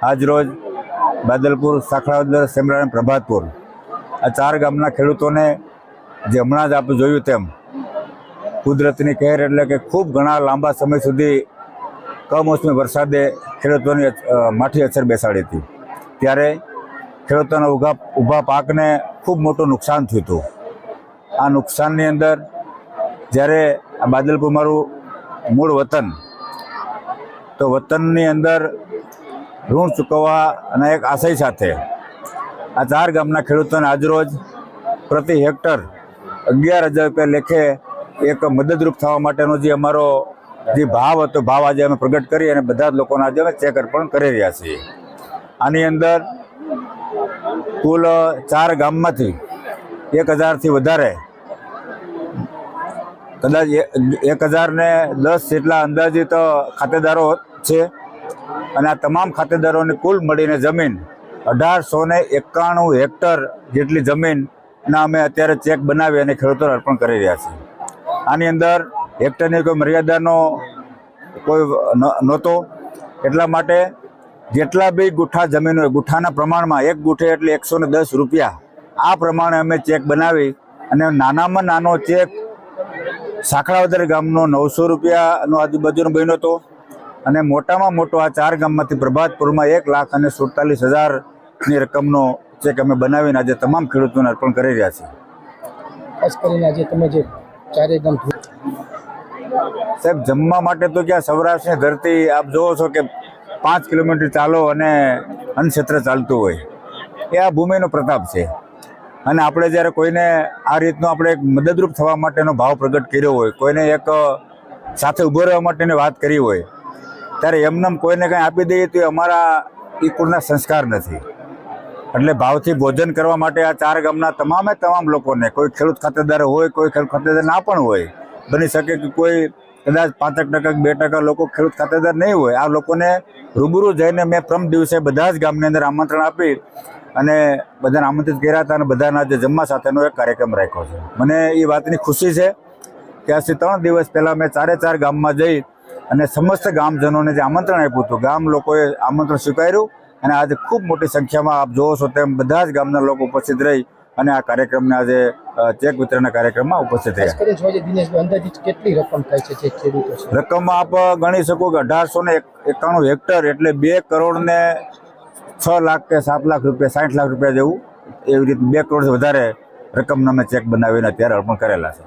આજરોજ બાદલપુર, સાખળાવદર, સેમરાણ, પ્રભાતપુર આ 4 ગામના ખેડૂતોને જે હમણાં જ આપણે જોયું તેમ કુદરતની કહેર એટલે કે ખૂબ ઘણા લાંબા સમય સુધી કમોસમી વરસાદે ખેડૂતોની માઠી અસર બેસાડી હતી। ત્યારે ખેડૂતોના ઊભા પાકને ખૂબ મોટું નુકસાન થયું હતું। આ નુકસાનની અંદર જ્યારે આ બાદલપુર મારું મૂળ વતન, તો વતનની અંદર ઋણ ચૂકવવા અને એક આશય સાથે આ 4 ગામના ખેડૂતોને આજરોજ પ્રતિ હેક્ટર 11,000 રૂપિયા લેખે એક મદદરૂપ થવા માટેનો જે અમારો જે ભાવ હતો, ભાવ આજે અમે પ્રગટ કરી અને બધા જ લોકોને આજે અમે ચેક અર્પણ કરી રહ્યા છીએ। આની અંદર કુલ 4 ગામમાંથી 1,000થી વધારે, કદાચ 1,010 જેટલા અંદાજિત ખાતેદારો છે અને આ તમામ ખાતેદારોની કુલ મળીને જમીન 1,891 હેક્ટર જેટલી જમીનના અમે અત્યારે ચેક બનાવી અને ખેડૂતોને અર્પણ કરી રહ્યા છીએ। આની અંદર હેક્ટરની કોઈ મર્યાદાનો કોઈ નહોતો, એટલા માટે જેટલા બી ગુઠ્ઠા જમીન હોય, ગુઠ્ઠાના પ્રમાણમાં 1 ગુઠ્ઠે એટલે 110 રૂપિયા, આ પ્રમાણે અમે ચેક બનાવી અને નાનામાં નાનો ચેક સાખળાવદર ગામનો 900 રૂપિયાનો આજુબાજુનો બન્યો હતો અને મોટામાં મોટો આ 4 ગામમાંથી પ્રભાતપુરમાં 1,47,000ની રકમનો ચેક અમે બનાવીને આજે તમામ ખેડૂતોને અર્પણ કરી રહ્યા છીએ। ખાસ કરીને આજે તમે જે 4 ગામ સાહેબ, જમવા માટે તો ક્યાં સૌરાષ્ટ્રની ધરતી આપ જોવો છો કે 5 કિલોમીટર ચાલો અને અન્નક્ષેત્ર ચાલતું હોય, એ આ ભૂમિનો પ્રતાપ છે। અને આપણે જ્યારે કોઈને આ રીતનો આપણે એક મદદરૂપ થવા માટેનો ભાવ પ્રગટ કર્યો હોય, કોઈને એક સાથે ઊભો રહેવા માટેની વાત કરી હોય, ત્યારે એમને કોઈને કંઈ આપી દઈએ તો અમારા એ કુળના સંસ્કાર નથી। એટલે ભાવથી ભોજન કરવા માટે આ 4 ગામના તમામ લોકોને, કોઈ ખેડૂત ખાતેદાર હોય, કોઈ ખેડૂત ખાતેદાર ના પણ હોય, બની શકે કે કોઈ કદાચ 5% 2% લોકો ખેડૂત ખાતેદાર નહીં હોય, આ લોકોને રૂબરૂ જઈને મેં પ્રમ દિવસે બધા જ ગામની અંદર આમંત્રણ આપી અને બધાને આમંત્રિત કર્યા હતા અને બધાના જે જમવા સાથેનો એક કાર્યક્રમ રાખ્યો છે। મને એ વાતની ખુશી છે કે આજથી 3 દિવસ પહેલાં મેં 4 ગામમાં જઈ અને સમસ્ત ગામજનોને જે આમંત્રણ આપ્યું હતું, ગામ લોકોએ આમંત્રણ સ્વીકાર્યું અને આજે ખૂબ મોટી સંખ્યામાં આપ જોવો છો તેમ બધા જ ગામના લોકો ઉપસ્થિત રહી અને આ કાર્યક્રમને આજે ચેક વિતરણના કાર્યક્રમમાં ઉપસ્થિત રહ્યા। કેટલી રકમ થાય છે જે ખેડૂતો છે? રકમમાં આપ ગણી શકો કે 1,891 હેક્ટર એટલે 2,06,00,000 કે 7,00,000 રૂપિયા, 60 લાખ રૂપિયા જેવું, એવી રીતે 2 કરોડથી વધારે રકમના અમે ચેક બનાવીને અત્યારે અર્પણ કરેલા છે।